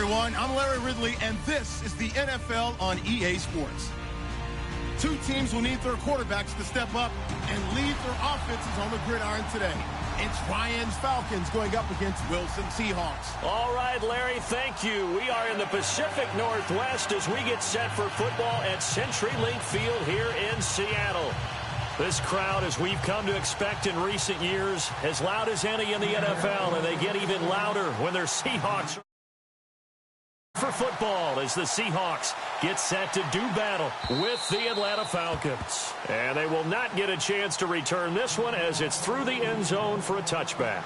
everyone. I'm Larry Ridley, and this is the NFL on EA Sports. Two teams will need their quarterbacks to step up and lead their offenses on the gridiron today. It's Ryan's Falcons going up against Wilson Seahawks. All right, Larry, thank you. We are in the Pacific Northwest as we get set for football at CenturyLink Field here in Seattle. This crowd, as we've come to expect in recent years, as loud as any in the NFL, and they get even louder when they're Seahawks for football as the Seahawks get set to do battle with the Atlanta Falcons. And they will not get a chance to return this one as it's through the end zone for a touchback.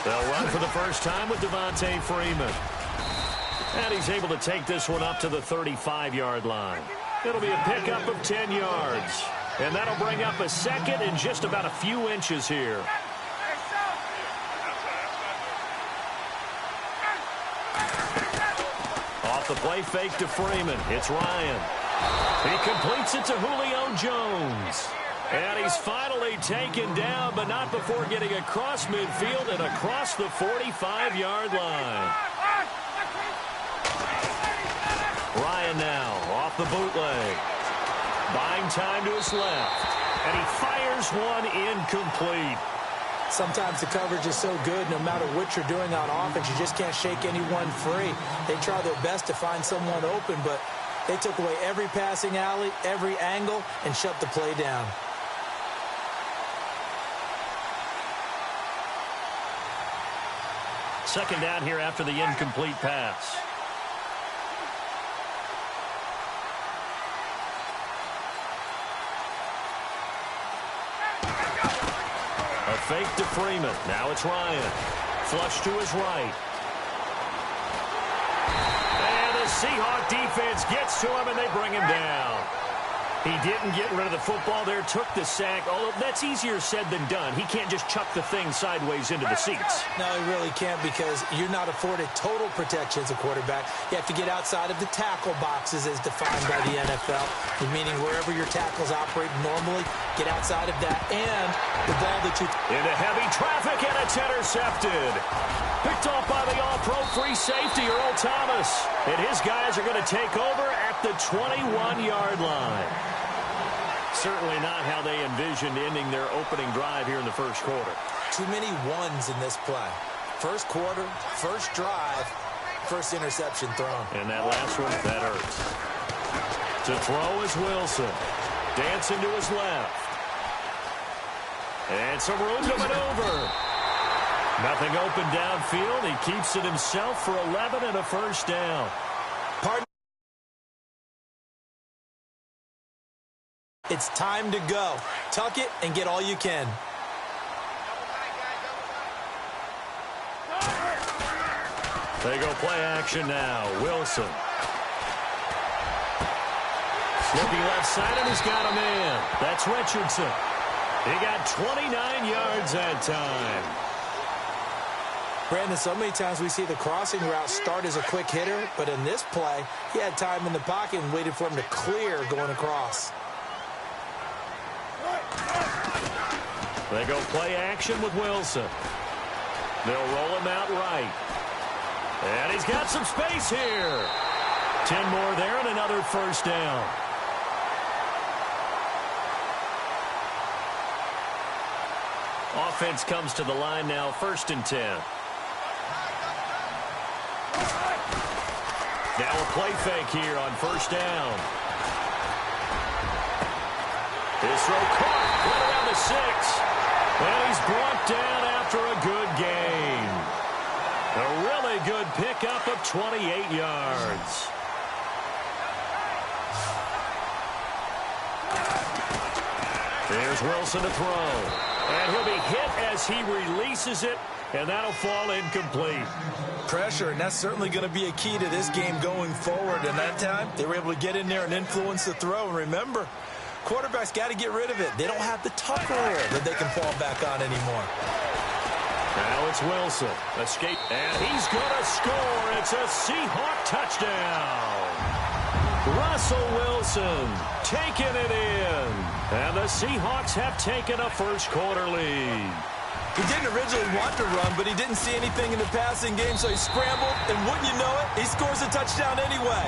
They'll run for the first time with Devontae Freeman. And he's able to take this one up to the 35-yard line. It'll be a pickup of 10 yards. And that'll bring up a second in just about a few inches here. Off the play fake to Freeman. It's Ryan. He completes it to Julio Jones. And he's finally taken down, but not before getting across midfield and across the 45-yard line. Ryan now off the bootleg. Buying time to his left. And he fires one incomplete. Sometimes the coverage is so good, no matter what you're doing on offense, you just can't shake anyone free. They try their best to find someone open, but they took away every passing alley, every angle, and shut the play down. Second down here after the incomplete pass. A fake to Freeman. Now it's Ryan. Flush to his right. And the Seahawk defense gets to him, and they bring him down. He didn't get rid of the football there, took the sack. Although that's easier said than done. He can't just chuck the thing sideways into the seats. No, he really can't because you're not afforded total protection as a quarterback. You have to get outside of the tackle boxes as defined by the NFL, meaning wherever your tackles operate normally, get outside of that. And the ball that you... Into heavy traffic, and it's intercepted. Picked off by the all-pro free safety, Earl Thomas. And his guys are going to take over at the 21-yard line. Certainly not how they envisioned ending their opening drive here in the first quarter. Too many ones in this play. First quarter, first drive, first interception thrown. And that last one, that hurts. To throw is Wilson. Dancing to his left. And some room to maneuver. Nothing open downfield. He keeps it himself for 11 and a first down. Pardon? It's time to go. Tuck it and get all you can. They go play action now. Wilson. Looking left side, and he's got a man. That's Richardson. He got 29 yards that time. Brandon, so many times we see the crossing route start as a quick hitter, but in this play, he had time in the pocket and waited for him to clear going across. They go play action with Wilson. They'll roll him out right. And he's got some space here. 10 more there and another first down. Offense comes to the line now, 1st and 10. Now a play fake here on first down. His throw caught right around the 6. And he's brought down after a good gain. A really good pickup of 28 yards. There's Wilson to throw. And he'll be hit as he releases it, and that'll fall incomplete. Pressure, and that's certainly going to be a key to this game going forward. And that time, they were able to get in there and influence the throw. And remember, quarterbacks got to get rid of it. They don't have the tough career that they can fall back on anymore. Now it's Wilson. Escape. And he's going to score. It's a Seahawk touchdown. Russell Wilson taking it in. And the Seahawks have taken a first-quarter lead. He didn't originally want to run, but he didn't see anything in the passing game, so he scrambled, and wouldn't you know it, he scores a touchdown anyway.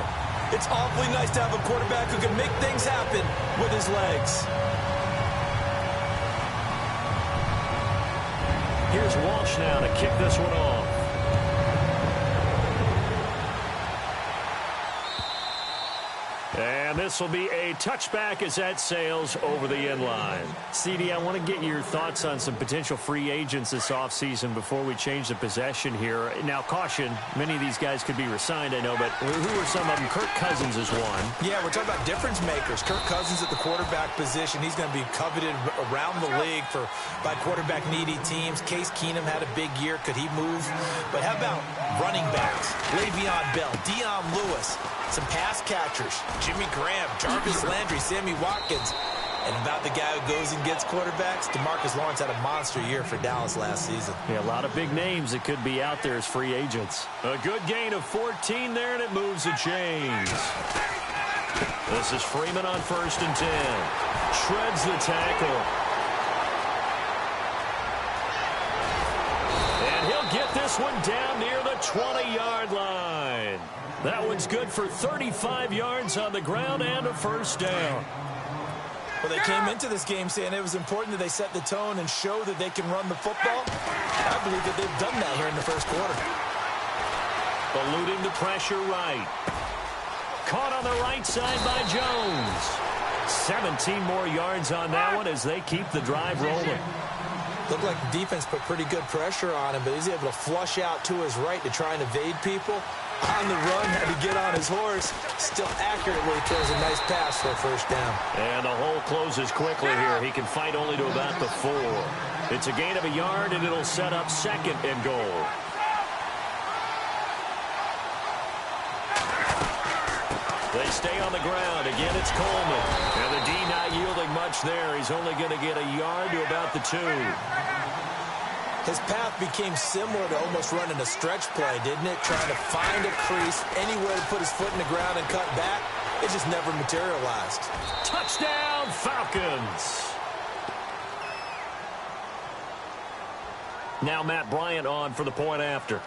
It's awfully nice to have a quarterback who can make things happen with his legs. Here's Walsh now to kick this one off. And this will be a touchback as that sails over the end line. CD, I want to get your thoughts on some potential free agents this offseason before we change the possession here. Now, caution, many of these guys could be re-signed, I know, but who are some of them? Kirk Cousins is one. Yeah, we're talking about difference makers. Kirk Cousins at the quarterback position. He's going to be coveted around the league by quarterback-needy teams. Case Keenum had a big year. Could he move? But how about running backs? Le'Veon Bell, Dion Lewis, some pass catchers, Jimmy Graham, Jarvis Landry, Sammy Watkins. And about the guy who goes and gets quarterbacks, DeMarcus Lawrence had a monster year for Dallas last season. Yeah, a lot of big names that could be out there as free agents. A good gain of 14 there, and it moves the chains. This is Freeman on 1st and 10. Shreds the tackle. And he'll get this one down near the 20-yard line. That one's good for 35 yards on the ground and a first down. Well, they came into this game saying it was important that they set the tone and show that they can run the football. I believe that they've done that here in the first quarter. Eluding the pressure right. Caught on the right side by Jones. 17 more yards on that one as they keep the drive rolling. Looked like the defense put pretty good pressure on him, but he's able to flush out to his right to try and evade people. On the run, had to get on his horse. Still accurately throws a nice pass for a first down. And the hole closes quickly here. He can fight only to about the 4. It's a gain of a yard, and it'll set up 2nd and goal. They stay on the ground. Again, it's Coleman. And the D not yielding much there. He's only going to get a yard to about the 2. His path became similar to almost running a stretch play, didn't it? Trying to find a crease, anywhere to put his foot in the ground and cut back. It just never materialized. Touchdown, Falcons. Now Matt Bryant on for the point after.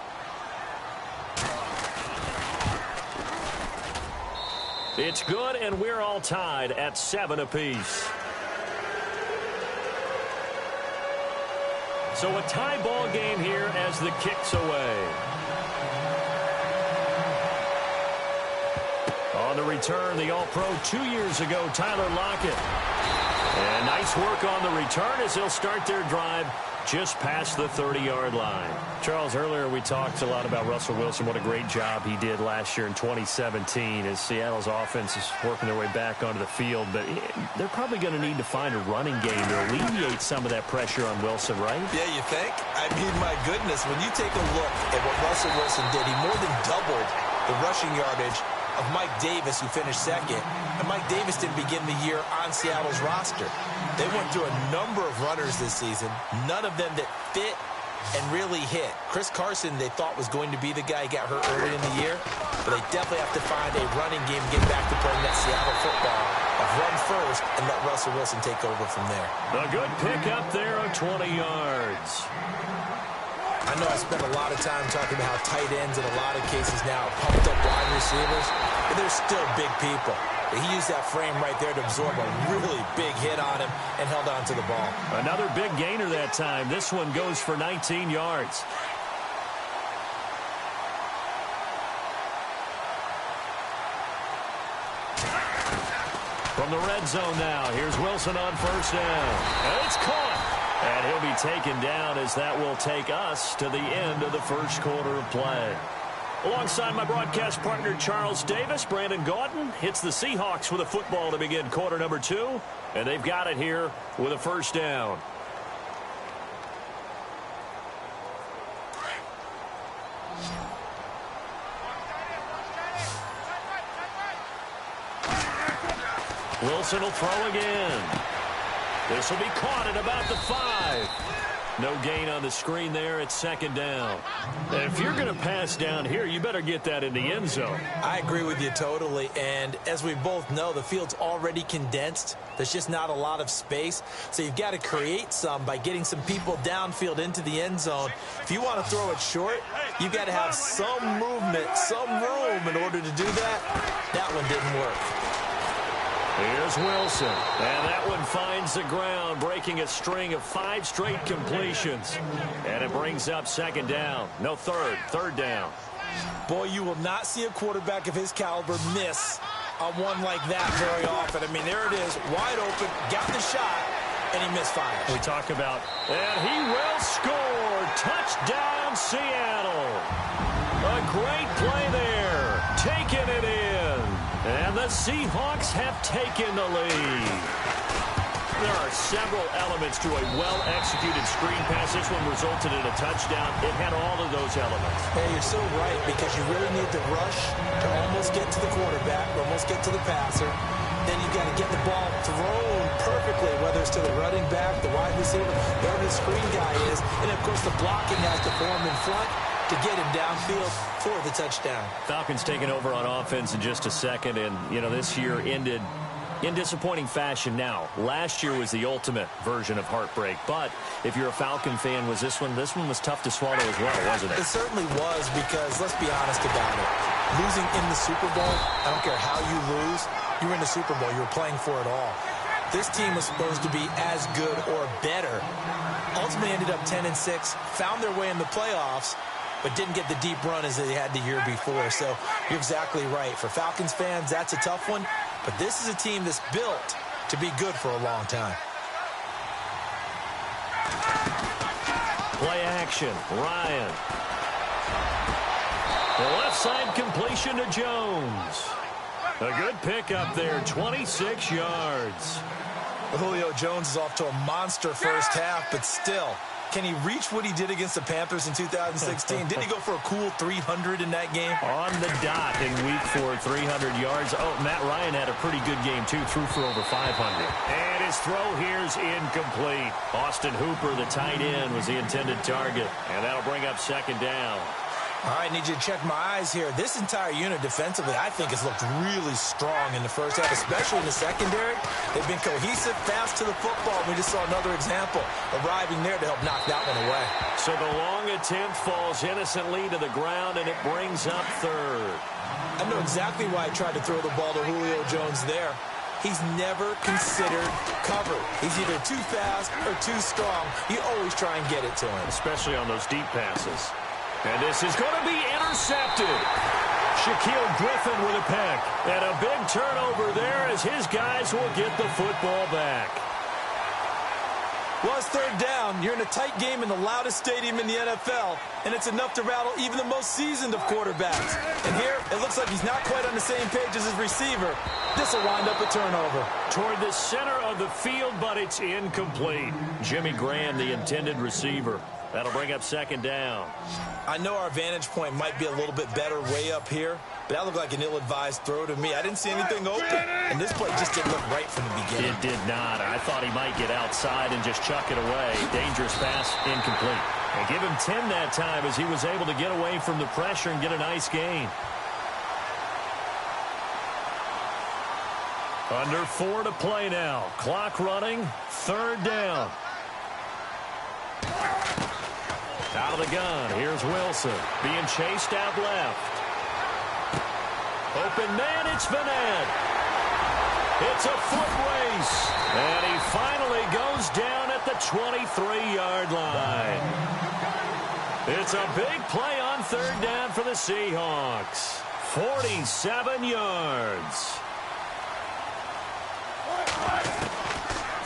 It's good, and we're all tied at 7 apiece. So a tie ball game here as the kick's away. On the return, the All-Pro 2 years ago, Tyler Lockett. And nice work on the return as they'll start their drive just past the 30-yard line. Charles, earlier we talked a lot about Russell Wilson, what a great job he did last year in 2017 as Seattle's offense is working their way back onto the field. But they're probably going to need to find a running game to alleviate some of that pressure on Wilson, right? Yeah, you think? I mean, my goodness, when you take a look at what Russell Wilson did, he more than doubled the rushing yardage of Mike Davis, who finished 2nd. And Mike Davis didn't begin the year on Seattle's roster. They went through a number of runners this season, none of them that fit and really hit. Chris Carson, they thought was going to be the guy who got hurt early in the year, but they definitely have to find a running game and get back to playing that Seattle football of run first and let Russell Wilson take over from there. A good pick up there of 20 yards. I know I spent a lot of time talking about how tight ends in a lot of cases now are pumped up wide receivers, but they're still big people. He used that frame right there to absorb a really big hit on him and held on to the ball. Another big gainer that time. This one goes for 19 yards. From the red zone now, here's Wilson on 1st down. And it's caught. And he'll be taken down as that will take us to the end of the first quarter of play. Alongside my broadcast partner, Charles Davis, Brandon Gaudin hits the Seahawks with a football to begin quarter number 2. And they've got it here with a first down. Wilson will throw again. This will be caught at about the 5. No gain on the screen there. It's second down. And if you're going to pass down here, you better get that in the end zone. I agree with you totally. And as we both know, the field's already condensed. There's just not a lot of space. So you've got to create some by getting some people downfield into the end zone. If you want to throw it short, you've got to have some movement, some room in order to do that. That one didn't work. Here's Wilson, and that one finds the ground, breaking a string of 5 straight completions. And it brings up second down. No, third down. Boy, you will not see a quarterback of his caliber miss on one like that very often. I mean, there it is, wide open, got the shot, and he misfires. We talk about, and he will score. Touchdown, Seattle. A great play there, taking it in. And the Seahawks have taken the lead. There are several elements to a well-executed screen pass. This one resulted in a touchdown. It had all of those elements. Hey, you're so right, because you really need the rush to almost get to the quarterback, almost get to the passer. Then you've got to get the ball thrown perfectly, whether it's to the running back, the wide receiver, wherever the screen guy is. And, of course, the blocking has to form in front to get him downfield for the touchdown. Falcons taking over on offense in just a second, and, you know, this year ended in disappointing fashion now. Last year was the ultimate version of heartbreak, but if you're a Falcon fan, was this one was tough to swallow as well, wasn't it? It certainly was, because let's be honest about it. Losing in the Super Bowl, I don't care how you lose, you were in the Super Bowl, you were playing for it all. This team was supposed to be as good or better. Ultimately ended up 10-6, found their way in the playoffs, but didn't get the deep run as they had the year before. So you're exactly right. For Falcons fans, that's a tough one. But this is a team that's built to be good for a long time. Play action. Ryan. The left side completion to Jones. A good pickup there, 26 yards. Julio Jones is off to a monster first half, but still, can he reach what he did against the Panthers in 2016? Didn't he go for a cool 300 in that game? On the dot in week 4, 300 yards. Oh, Matt Ryan had a pretty good game, too. Threw for over 500. And his throw here's incomplete. Austin Hooper, the tight end, was the intended target. And that'll bring up second down. All right, need you to check my eyes here. This entire unit defensively, I think, has looked really strong in the first half, especially in the secondary. They've been cohesive, fast to the football. We just saw another example arriving there to help knock that one away. So the long attempt falls innocently to the ground, and it brings up third. I know exactly why I tried to throw the ball to Julio Jones there. He's never considered cover. He's either too fast or too strong. You always try and get it to him. Especially on those deep passes. And this is going to be intercepted. Shaquille Griffin with a pick. And a big turnover there as his guys will get the football back. Well, it's third down. You're in a tight game in the loudest stadium in the NFL, and it's enough to rattle even the most seasoned of quarterbacks. And here, it looks like he's not quite on the same page as his receiver. This will wind up a turnover. Toward the center of the field, but it's incomplete. Jimmy Graham, the intended receiver. That'll bring up second down. I know our vantage point might be a little bit better way up here, but that looked like an ill-advised throw to me. I didn't see anything open, and this play just didn't look right from the beginning. It did not. I thought he might get outside and just chuck it away. Dangerous pass, incomplete. And give him 10 that time as he was able to get away from the pressure and get a nice gain. Under 4 to play now. Clock running, third down. Out of the gun, here's Wilson. Being chased out left. Open man, it's Vanette. It's a foot race. And he finally goes down at the 23-yard line. It's a big play on third down for the Seahawks. 47 yards.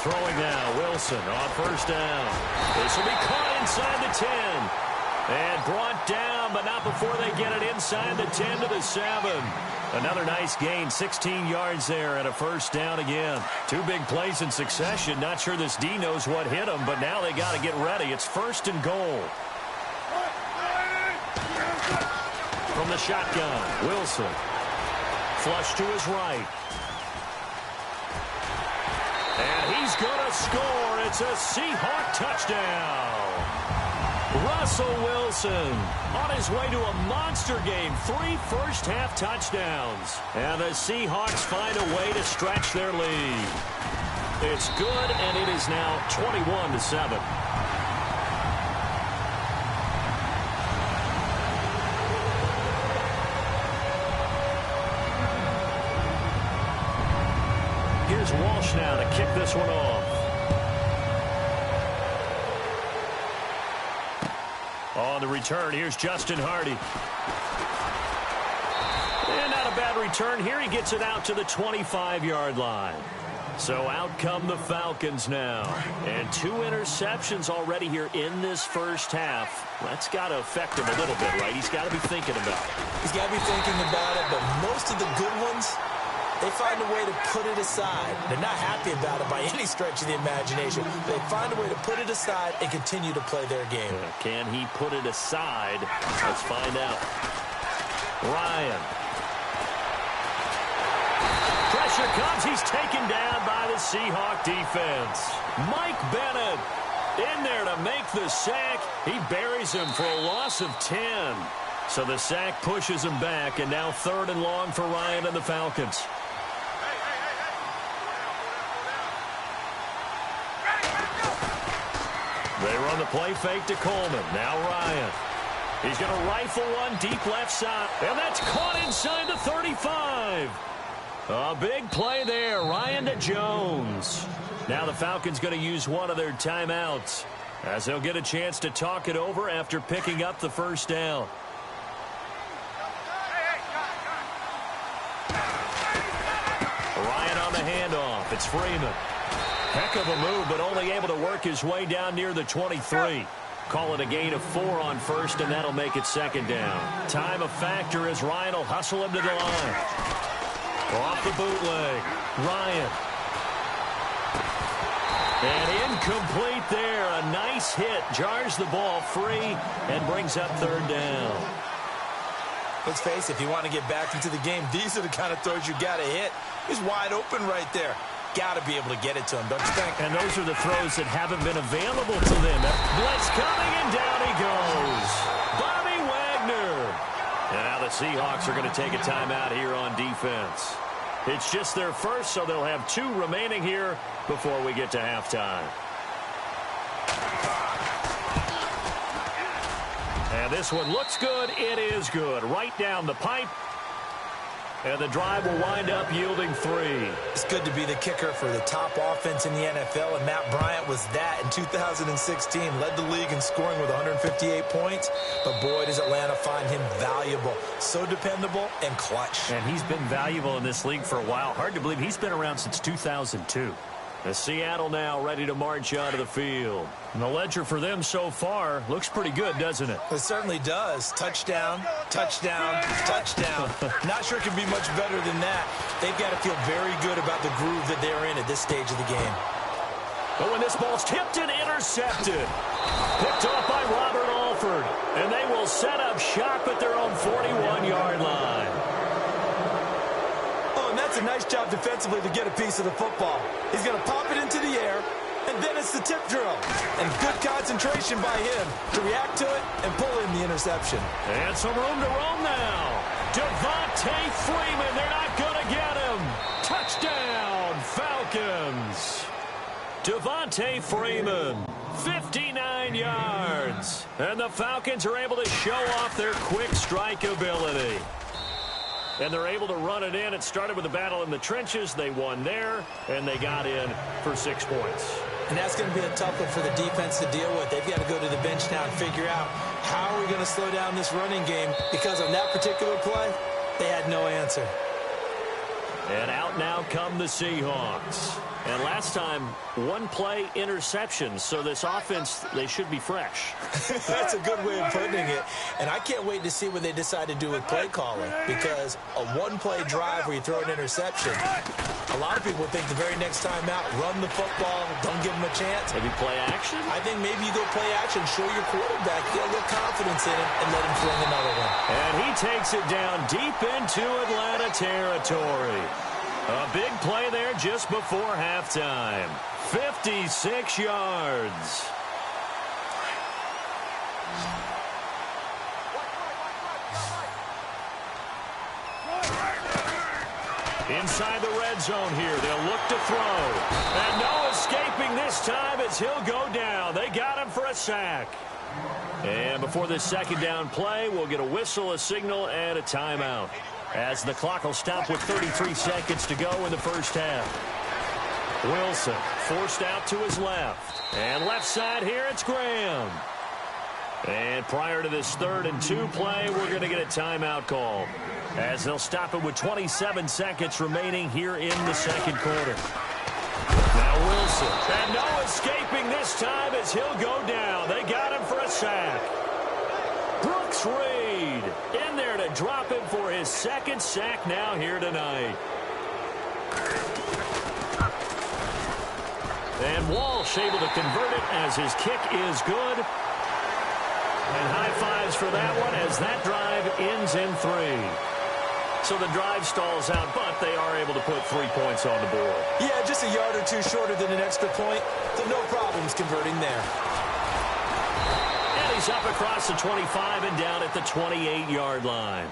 Throwing now, Wilson on first down. This will be caught inside the 10. And brought down, but not before they get it inside the 10 to the 7. Another nice gain, 16 yards there and a first down again. 2 big plays in succession. Not sure this D knows what hit him, but now they got to get ready. It's first and goal. From the shotgun, Wilson. Flush to his right. And he He's going to score. It's a Seahawk touchdown. Russell Wilson on his way to a monster game. 3 first-half touchdowns. And the Seahawks find a way to stretch their lead. It's good, and it is now 21-7. Here's Walsh now to kick this one off. On the return, here's Justin Hardy. And not a bad return here. He gets it out to the 25-yard line. So out come the Falcons now. And 2 interceptions already here in this first half. That's got to affect him a little bit, right? He's got to be thinking about it. He's got to be thinking about it, but most of the good ones, they find a way to put it aside. They're not happy about it by any stretch of the imagination. They find a way to put it aside and continue to play their game. Can he put it aside? Let's find out. Ryan. Pressure comes. He's taken down by the Seahawk defense. Mike Bennett in there to make the sack. He buries him for a loss of 10. So the sack pushes him back, and now 3rd and long for Ryan and the Falcons. They run the play fake to Coleman. Now Ryan. He's going to rifle one deep left side. And that's caught inside the 35. A big play there. Ryan to Jones. Now the Falcons going to use one of their timeouts, as they'll get a chance to talk it over after picking up the first down. Ryan on the handoff. It's Freeman. Heck of a move, but only able to work his way down near the 23. Call it a gain of 4 on first, and that'll make it 2nd down. Time a factor as Ryan will hustle him to the line. Off the bootleg. Ryan. And incomplete there. A nice hit. Jars the ball free and brings up 3rd down. Let's face it, if you want to get back into the game, these are the kind of throws you got to hit. He's wide open right there. Got to be able to get it to him, don't you think? And those are the throws that haven't been available to them. Blitz coming, and down he goes. Bobby Wagner. And now the Seahawks are going to take a timeout here on defense. It's just their first, so they'll have 2 remaining here before we get to halftime. And this one looks good. It is good. Right down the pipe. And the drive will wind up yielding 3. It's good to be the kicker for the top offense in the NFL, and Matt Bryant was that in 2016. Led the league in scoring with 158 points, but boy, does Atlanta find him valuable. So dependable and clutch. And he's been valuable in this league for a while. Hard to believe he's been around since 2002. The Seattle now ready to march onto the field. And the ledger for them so far looks pretty good, doesn't it? It certainly does. Touchdown, touchdown, touchdown. Not sure it can be much better than that. They've got to feel very good about the groove that they're in at this stage of the game. But when this ball's tipped and intercepted, picked off by Robert Alford, and they will set up shop at their own 41-yard line. That's a nice job defensively to get a piece of the football. He's going to pop it into the air, and then it's the tip drill. And good concentration by him to react to it and pull in the interception. And some room to roam now. Devontae Freeman, they're not going to get him. Touchdown, Falcons. Devontae Freeman, 59 yards. And the Falcons are able to show off their quick strike ability. And they're able to run it in. It started with a battle in the trenches. They won there, and they got in for 6 points. And that's going to be a tough one for the defense to deal with. They've got to go to the bench now and figure out how are we going to slow down this running game, because on that particular play, they had no answer. And out now come the Seahawks. And last time, 1 play interception. So this offense, they should be fresh. That's a good way of putting it. And I can't wait to see what they decide to do with play calling, because a 1-play drive where you throw an interception, a lot of people think the very next time out, run the football, don't give them a chance. Maybe play action? I think maybe you go play action, show your quarterback, get a little confidence in him, and let him fling another one. And he takes it down deep into Atlanta territory. A big play there just before halftime. 56 yards. Inside the red zone here. They'll look to throw. And no escaping this time as he'll go down. They got him for a sack. And before this second down play, we'll get a whistle, a signal, and a timeout, as the clock will stop with 33 seconds to go in the first half. Wilson forced out to his left. And left side here, it's Graham. And prior to this 3rd and 2 play, we're going to get a timeout call, as they'll stop it with 27 seconds remaining here in the second quarter. Now Wilson. And no escaping this time as he'll go down. They got him for a sack. Brooks Reed in there to drop him for his 2nd sack now here tonight. And Walsh able to convert it as his kick is good. And high fives for that one as that drive ends in 3. So the drive stalls out, but they are able to put 3 points on the board. Yeah, just a yard or two shorter than an extra point, so no problems converting there. And he's up across the 25 and down at the 28-yard line.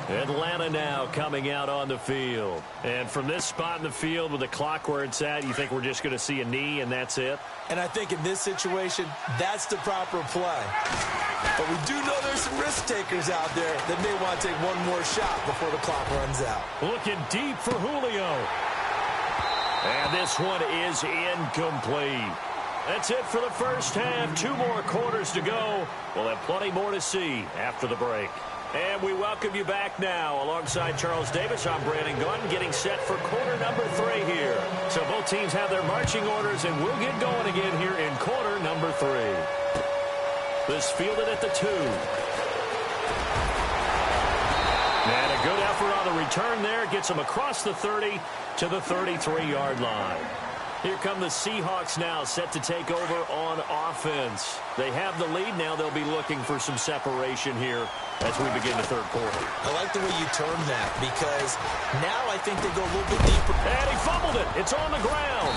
Atlanta now coming out on the field. And from this spot in the field with the clock where it's at, you think we're just going to see a knee and that's it? And I think in this situation, that's the proper play. But we do know there's some risk takers out there that may want to take one more shot before the clock runs out. Looking deep for Julio. And this one is incomplete. That's it for the first half. 2 more quarters to go. We'll have plenty more to see after the break. And we welcome you back now. Alongside Charles Davis, I'm Brandon Gunn, getting set for quarter number 3 here. So both teams have their marching orders, and we'll get going again here in quarter number 3. This fielded at the 2. And a good effort on the return there. Gets them across the 30 to the 33-yard line. Here come the Seahawks now, set to take over on offense. They have the lead now. They'll be looking for some separation here as we begin the third quarter. I like the way you term that, because now I think they go a little bit deeper. And he fumbled it. It's on the ground.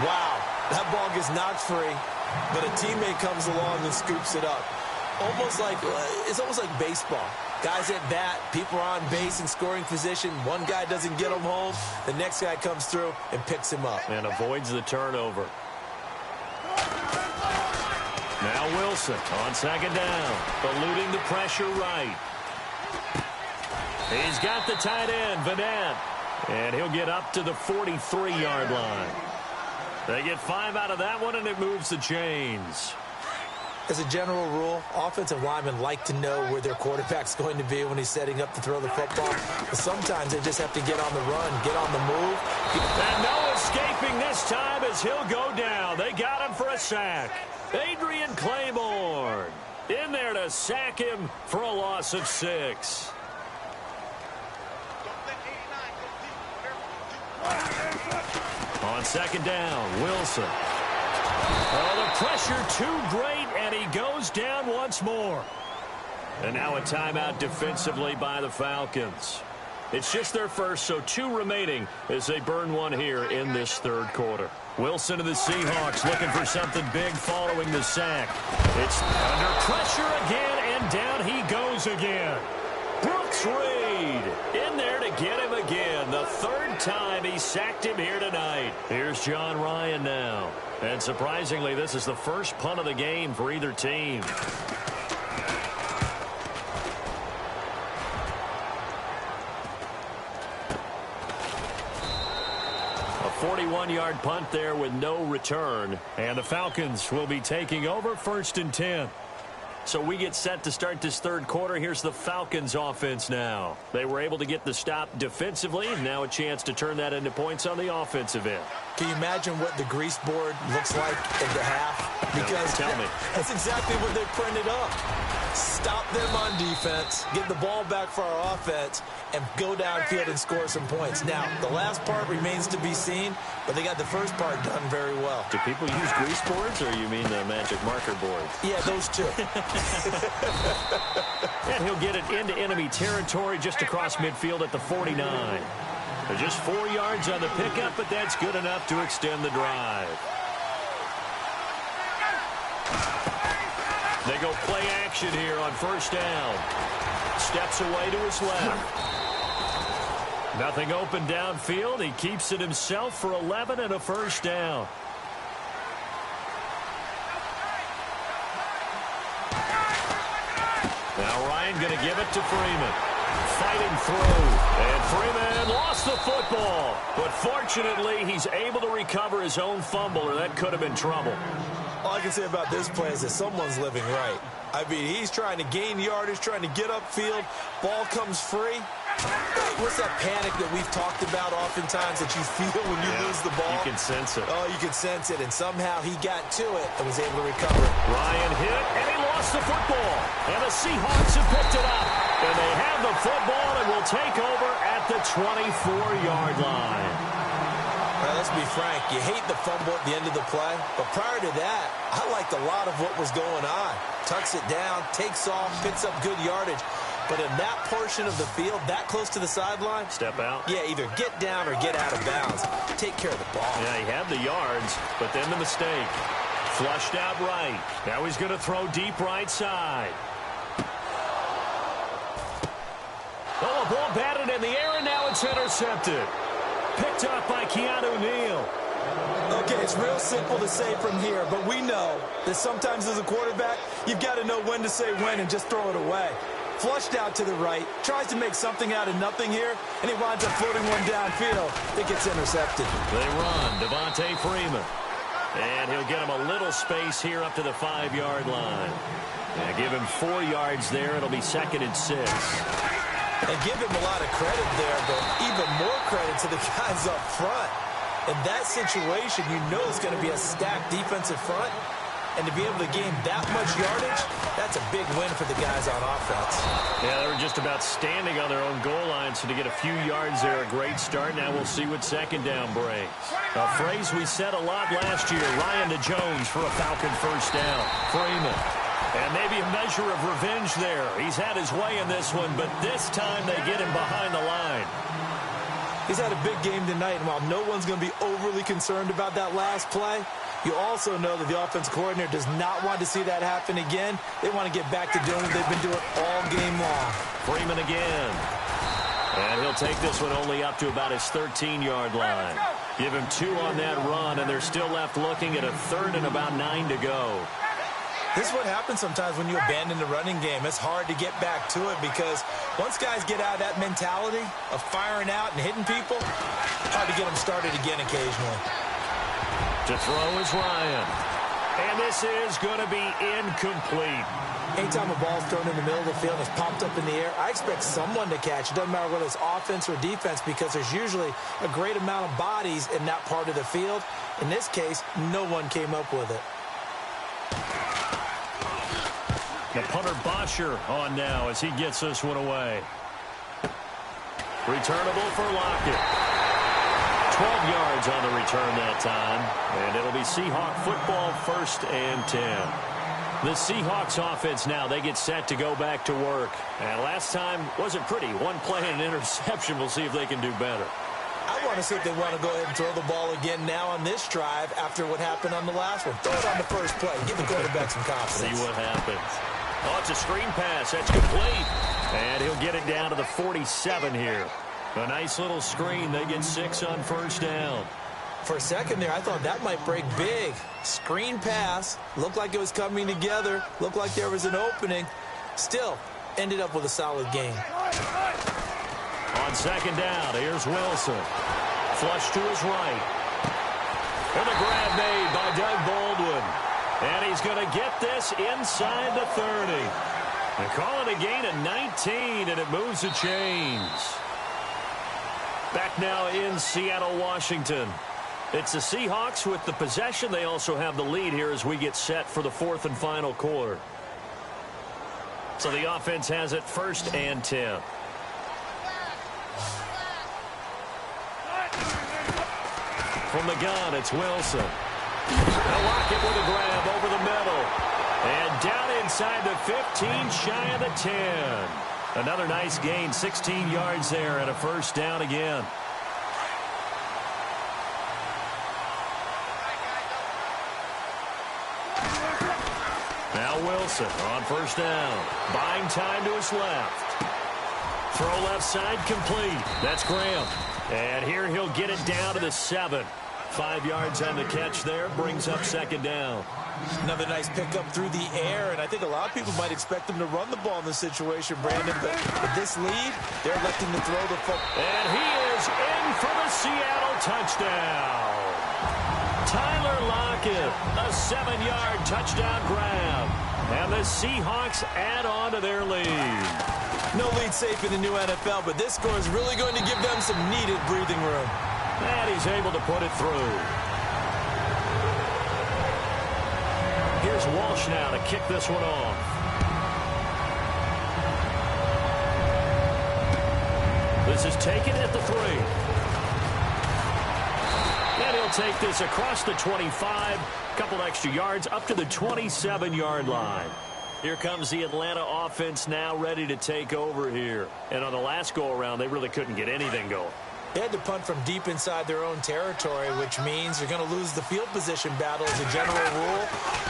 Wow, that ball gets knocked free, but a teammate comes along and scoops it up. It's almost like baseball. Guys at bat, people are on base in scoring position. One guy doesn't get him home. The next guy comes through and picks him up. And avoids the turnover. Now Wilson on second down, eluding the pressure right. He's got the tight end, Vanette. And he'll get up to the 43-yard line. They get 5 out of that one, and it moves the chains. As a general rule, offensive linemen like to know where their quarterback's going to be when he's setting up to throw the football. But sometimes they just have to get on the run, get on the move. And no escaping this time as he'll go down. They got him for a sack. Adrian Claiborne in there to sack him for a loss of 6. On second down, Wilson. Oh, the pressure too great, and he goes down once more. And now a timeout defensively by the Falcons. It's just their first, so 2 remaining as they burn one here in this third quarter. Wilson of the Seahawks looking for something big following the sack. It's under pressure again, and down he goes again. Brooks Reed in there to get him again. The 3rd time he sacked him here tonight. Here's John Ryan now. And surprisingly, this is the first punt of the game for either team. A 41-yard punt there with no return. And the Falcons will be taking over 1st and 10. So we get set to start this third quarter. Here's the Falcons offense now. They were able to get the stop defensively. Now a chance to turn that into points on the offensive end. Can you imagine what the grease board looks like at the half? Because tell me. That's exactly what they printed up. Stop them on defense, get the ball back for our offense, and go downfield and score some points. Now, the last part remains to be seen, but they got the first part done very well. Do people use grease boards, or you mean the magic marker boards? Yeah, those two. And he'll get it into enemy territory just across midfield at the 49. They're just 4 yards on the pickup, but that's good enough to extend the drive. They go play action here on first down. Steps away to his left. Nothing open downfield. He keeps it himself for 11 and a first down. Now Ryan going to give it to Freeman. Fighting through. And Freeman lost the football. But fortunately, he's able to recover his own fumble, or that could have been trouble. All I can say about this play is that someone's living right. I mean, he's trying to gain yardage, trying to get upfield. Ball comes free. What's that panic that we've talked about oftentimes that you feel when you lose the ball? You can sense it. Oh, you can sense it, and somehow he got to it and was able to recover it. Ryan hit, and he lost the football. And the Seahawks have picked it up. And they have the football and will take over at the 24-yard line. Now, let's be frank. You hate the fumble at the end of the play, but prior to that, I liked a lot of what was going on. Tucks it down, takes off, picks up good yardage. But in that portion of the field, that close to the sideline, step out. Yeah, either get down or get out of bounds. Take care of the ball. Yeah, he had the yards, but then the mistake. Flushed out right. Now he's going to throw deep right side. Oh, a ball batted in the air, and now it's intercepted. Picked up by Keanu Neal. Okay, it's real simple to say from here, but we know that sometimes as a quarterback, you've got to know when to say when and just throw it away. Flushed out to the right, tries to make something out of nothing here, and he winds up floating one downfield. It gets intercepted. They run, Devontae Freeman. And he'll get him a little space here up to the 5-yard line. And give him 4 yards there. It'll be 2nd and 6. And give him a lot of credit there, but even more credit to the guys up front. In that situation, you know it's going to be a stacked defensive front. And to be able to gain that much yardage, that's a big win for the guys on offense. Yeah, they were just about standing on their own goal line, so to get a few yards there, a great start. Now we'll see what 2nd down brings. A phrase we said a lot last year, Ryan to Jones for a Falcon first down. Freeman. And maybe a measure of revenge there. He's had his way in this one, but this time they get him behind the line. He's had a big game tonight, and while no one's going to be overly concerned about that last play, you also know that the offense coordinator does not want to see that happen again. They want to get back to doing what they've been doing all game long. Freeman again. And he'll take this one only up to about his 13-yard line. Give him 2 on that run, and they're still left looking at a 3rd and about 9 to go. This is what happens sometimes when you abandon the running game. It's hard to get back to it because once guys get out of that mentality of firing out and hitting people, hard to get them started again occasionally. To throw is Ryan. And this is going to be incomplete. Anytime a ball's thrown in the middle of the field and it's popped up in the air, I expect someone to catch. It doesn't matter whether it's offense or defense because there's usually a great amount of bodies in that part of the field. In this case, no one came up with it. The punter Bosher on now as he gets this one away. Returnable for Lockett. 12 yards on the return that time. And it'll be Seahawk football 1st and 10. The Seahawks offense now, they get set to go back to work. And last time wasn't pretty. 1 play and an interception. We'll see if they can do better. I want to see if they want to go ahead and throw the ball again now on this drive after what happened on the last one. Throw it on the first play. Give the quarterback some confidence. See what happens. Oh, it's a screen pass. That's complete. And he'll get it down to the 47 here. A nice little screen. They get 6 on first down. For a second there, I thought that might break big. Screen pass. Looked like it was coming together. Looked like there was an opening. Still, ended up with a solid game. On 2nd down, here's Wilson. Flush to his right. And the grab made by Doug Baldwin. And he's going to get this inside the 30. They call it a gain of 19, and it moves the chains. Back now in Seattle, Washington. It's the Seahawks with the possession. They also have the lead here as we get set for the 4th and final quarter. So the offense has it 1st and 10. From the gun, it's Wilson. They'll lock it with a grab over the middle. And down inside the 15, shy of the 10. Another nice gain, 16 yards there and a first down again. Wilson on first down. Buying time to his left. Throw left side complete. That's Graham. And here he'll get it down to the 7. 5 yards on the catch there. Brings up second down. Another nice pickup through the air, and I think a lot of people might expect them to run the ball in this situation, Brandon, but with this lead, they're electing to throw the football. And he is in for the Seattle touchdown. Tyler Lockett, a 7-yard touchdown grab. And the Seahawks add on to their lead. No lead safe in the new NFL, but this score is really going to give them some needed breathing room. And he's able to put it through. Here's Walsh now to kick this one off. This is taken at the 3. And he'll take this across the 25. Couple extra yards up to the 27-yard line. Here comes the Atlanta offense now ready to take over here. And on the last go-around, they really couldn't get anything going. They had to punt from deep inside their own territory, which means you're going to lose the field position battle as a general rule.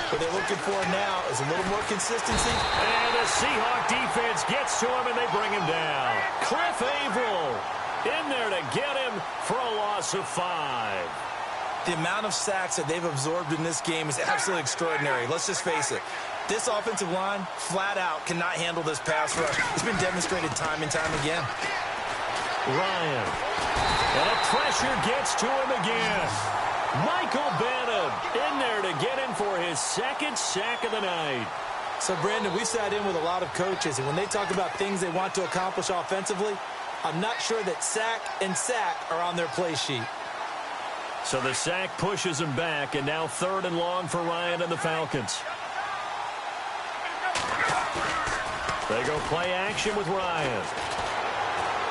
What they're looking for now is a little more consistency. And the Seahawk defense gets to him, and they bring him down. Cliff Averill in there to get him for a loss of 5. The amount of sacks that they've absorbed in this game is absolutely extraordinary. Let's just face it. This offensive line, flat out, cannot handle this pass rush. It's been demonstrated time and time again. Ryan. And the pressure gets to him again. Michael Bannon in there to get him for his 2nd sack of the night. So, Brandon, we sat in with a lot of coaches, and when they talk about things they want to accomplish offensively, I'm not sure that sack and sack are on their play sheet. So the sack pushes him back, and now 3rd and long for Ryan and the Falcons. They go play action with Ryan.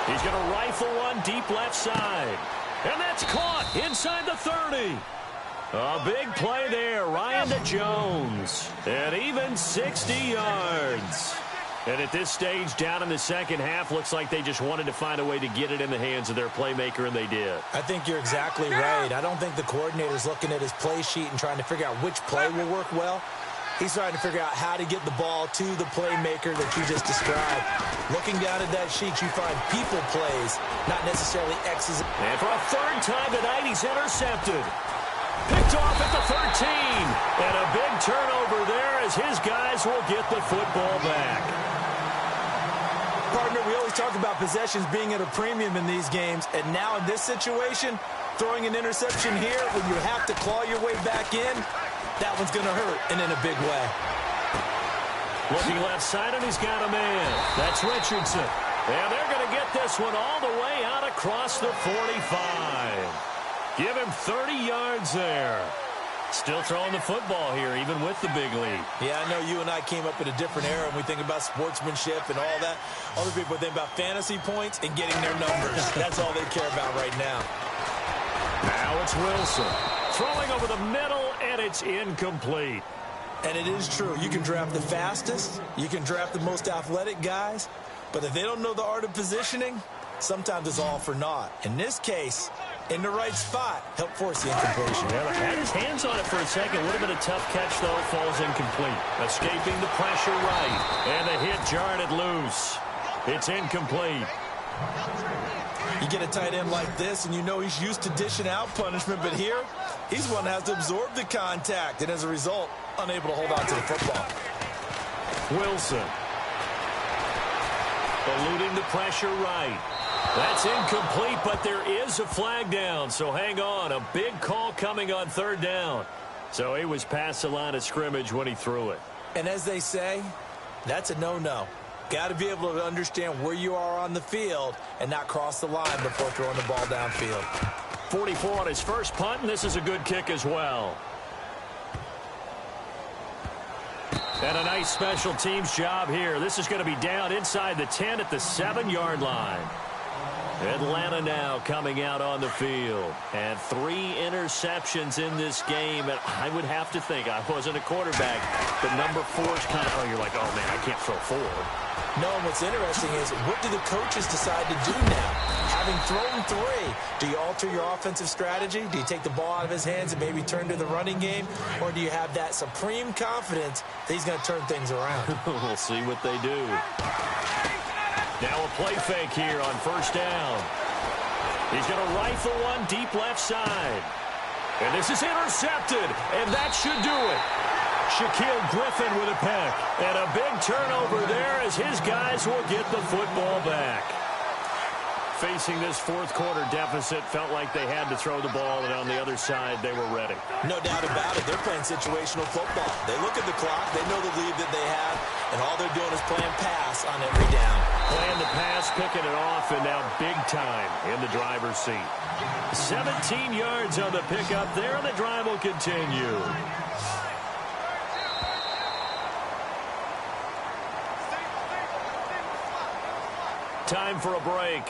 He's going to rifle one deep left side. And that's caught inside the 30. A big play there. Ryan to Jones. And even 60 yards. And at this stage, down in the second half, looks like they just wanted to find a way to get it in the hands of their playmaker, and they did. I think you're exactly right. I don't think the coordinator's looking at his play sheet and trying to figure out which play will work well. He's trying to figure out how to get the ball to the playmaker that you just described. Looking down at that sheet, you find people plays, not necessarily X's. And for a 3rd time tonight, he's intercepted. Picked off at the 13. And a big turnover there as his guys will get the football back. Partner, we always talk about possessions being at a premium in these games, and now in this situation, throwing an interception here when you have to claw your way back in, that one's going to hurt, and in a big way. Looking left side, and he's got a man. That's Richardson. And they're going to get this one all the way out across the 45. Give him 30 yards there. Still throwing the football here, even with the big lead. Yeah, I know you and I came up in a different era, and we think about sportsmanship and all that. Other people think about fantasy points and getting their numbers. That's all they care about right now. Now it's Wilson. Throwing over the middle, and it's incomplete. And it is true. You can draft the fastest. You can draft the most athletic guys. But if they don't know the art of positioning, sometimes it's all for naught. In this case, in the right spot, help force the incompletion. Well, had his hands on it for a second. Would have been a tough catch, though. Falls incomplete. Escaping the pressure right. And the hit jarred it loose. It's incomplete. You get a tight end like this, and you know he's used to dishing out punishment, but here, he's one that has to absorb the contact, and as a result, unable to hold on to the football. Wilson. Eluding the pressure right. That's incomplete, but there is a flag down, so hang on. A big call coming on 3rd down. So he was past the line of scrimmage when he threw it. And as they say, that's a no-no. Got to be able to understand where you are on the field and not cross the line before throwing the ball downfield. 44 on his first punt, and this is a good kick as well. And a nice special teams job here. This is going to be down inside the 10 at the 7-yard line. Atlanta now coming out on the field. And 3 interceptions in this game. And I would have to think, I wasn't a quarterback, but number 4 is kind of, oh, you're like, oh, man, I can't throw 4. No, and what's interesting is, what do the coaches decide to do now? How having thrown 3, do you alter your offensive strategy? Do you take the ball out of his hands and maybe turn to the running game? Or do you have that supreme confidence that he's going to turn things around? We'll see what they do. Now a play fake here on first down. He's going to rifle one deep left side. And this is intercepted, and that should do it. Shaquille Griffin with a pick. And a big turnover there as his guys will get the football back. Facing this fourth quarter deficit, felt like they had to throw the ball, and on the other side, they were ready. No doubt about it. They're playing situational football. They look at the clock. They know the lead that they have, and all they're doing is playing pass on every down. Playing the pass, picking it off, and now big time in the driver's seat. 17 yards on the pickup there, and the drive will continue. Time for a break.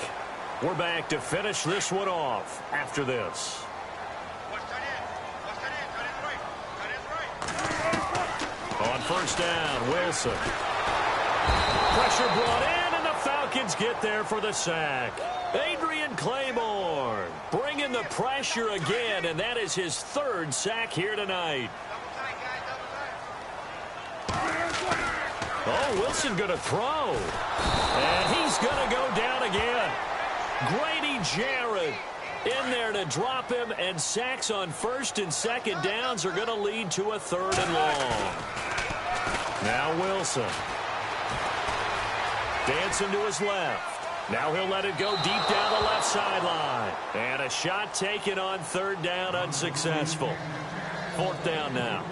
We're back to finish this one off after this. On first down, Wilson. Pressure brought in, and the Falcons get there for the sack. Adrian Claiborne bringing the pressure again, and that is his 3rd sack here tonight. Oh, Wilson going to throw. And he's going to go down again. Grady Jarrett in there to drop him, and sacks on first and second downs are going to lead to a 3rd and long. Now Wilson. Dancing to his left. Now he'll let it go deep down the left sideline. And a shot taken on 3rd down, unsuccessful. 4th down now.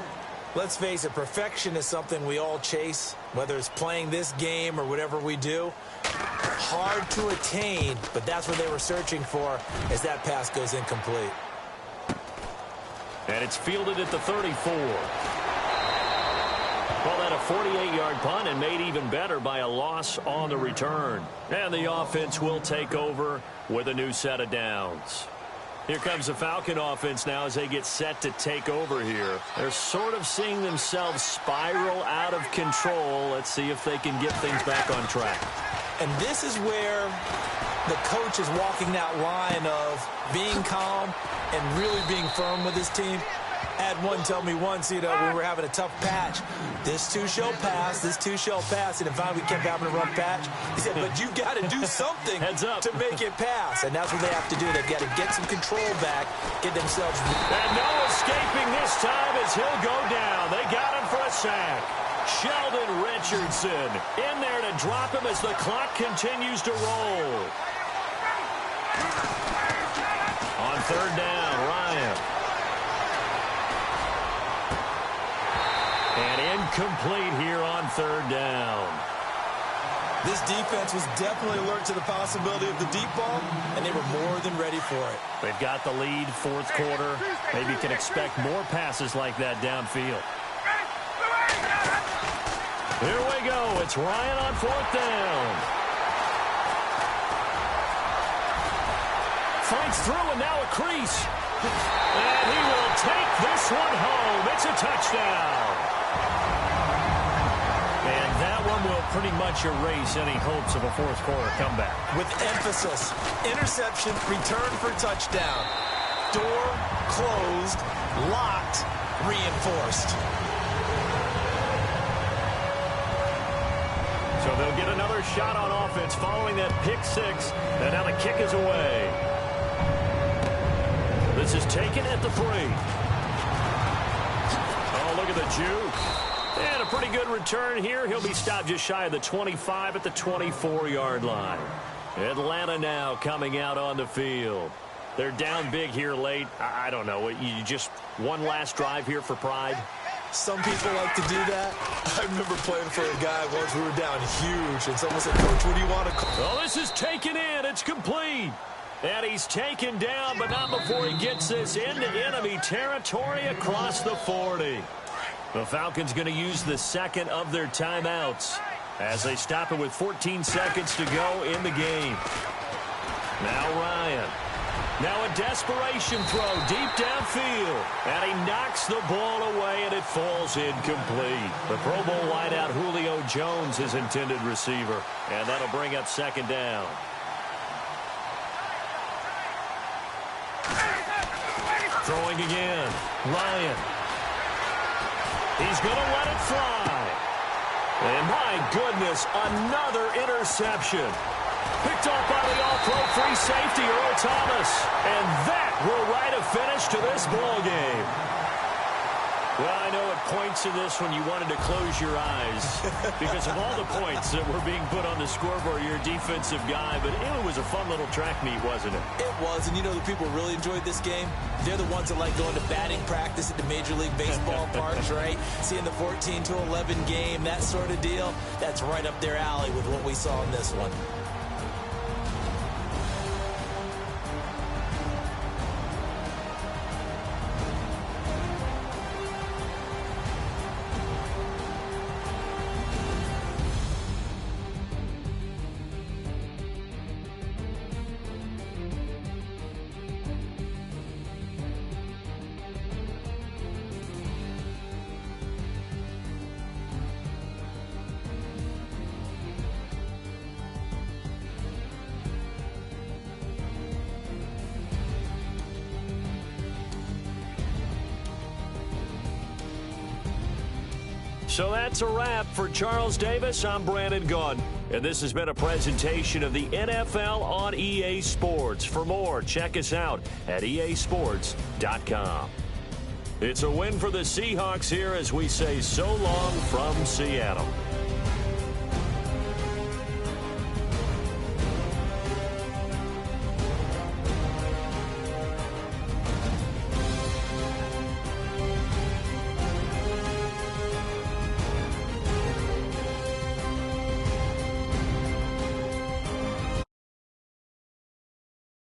Let's face it, perfection is something we all chase, whether it's playing this game or whatever we do. Hard to attain, but that's what they were searching for as that pass goes incomplete. And it's fielded at the 34. Well, that a 48-yard punt, and made even better by a loss on the return. And the offense will take over with a new set of downs. Here comes the Falcon offense now as they get set to take over here. They're sort of seeing themselves spiral out of control. Let's see if they can get things back on track. And this is where the coach is walking that line of being calm and really being firm with his team. Had one tell me once, we were having a tough patch. This too shall pass, this too shall pass. And if finally we kept having a rough patch, he said, but you've got to do something to make it pass. And that's what they have to do. They've got to get some control back, get themselves. And no escaping this time as he'll go down. They got him for a sack. Sheldon Richardson in there to drop him as the clock continues to roll. On 3rd down, Ryan. And incomplete here on 3rd down. This defense was definitely alert to the possibility of the deep ball, and they were more than ready for it. They've got the lead, 4th quarter. Maybe you can expect more passes like that downfield. Here we go. It's Ryan on 4th down. Fights through, and now a crease. And he will take this one home. It's a touchdown. And that one will pretty much erase any hopes of a 4th quarter comeback. With emphasis, interception, return for touchdown. Door closed, locked, reinforced. So they'll get another shot on offense following that pick 6. And now the kick is away. This is taken at the 3. Oh, look at the juke. And a pretty good return here. He'll be stopped just shy of the 25 at the 24-yard line. Atlanta now coming out on the field. They're down big here late. I don't know. You just one last drive here for pride? Some people like to do that. I remember playing for a guy once. We were down huge, and someone said, Coach, what do you want to call? Oh, this is taken in. It's complete. And he's taken down, but not before he gets this into enemy territory across the 40. The Falcons going to use the second of their timeouts as they stop it with 14 seconds to go in the game. Now Ryan. Now a desperation throw deep downfield. And he knocks the ball away, and it falls incomplete. The Pro Bowl wideout Julio Jones, his intended receiver. And that'll bring up 2nd down. Throwing again. Ryan. He's going to let it fly. And my goodness, another interception. Picked off by the all-pro free safety, Earl Thomas. And that will write a finish to this ball game. Well, I know it points to this when you wanted to close your eyes because of all the points that were being put on the scoreboard. You're a defensive guy, but it was a fun little track meet, wasn't it? It was, and you know the people who really enjoyed this game? They're the ones that like going to batting practice at the Major League Baseball parks, right? Seeing the 14-11 game, that sort of deal, that's right up their alley with what we saw in this one. So that's a wrap. For Charles Davis, I'm Brandon Gaudin. And this has been a presentation of the NFL on EA Sports. For more, check us out at easports.com. It's a win for the Seahawks here as we say so long from Seattle.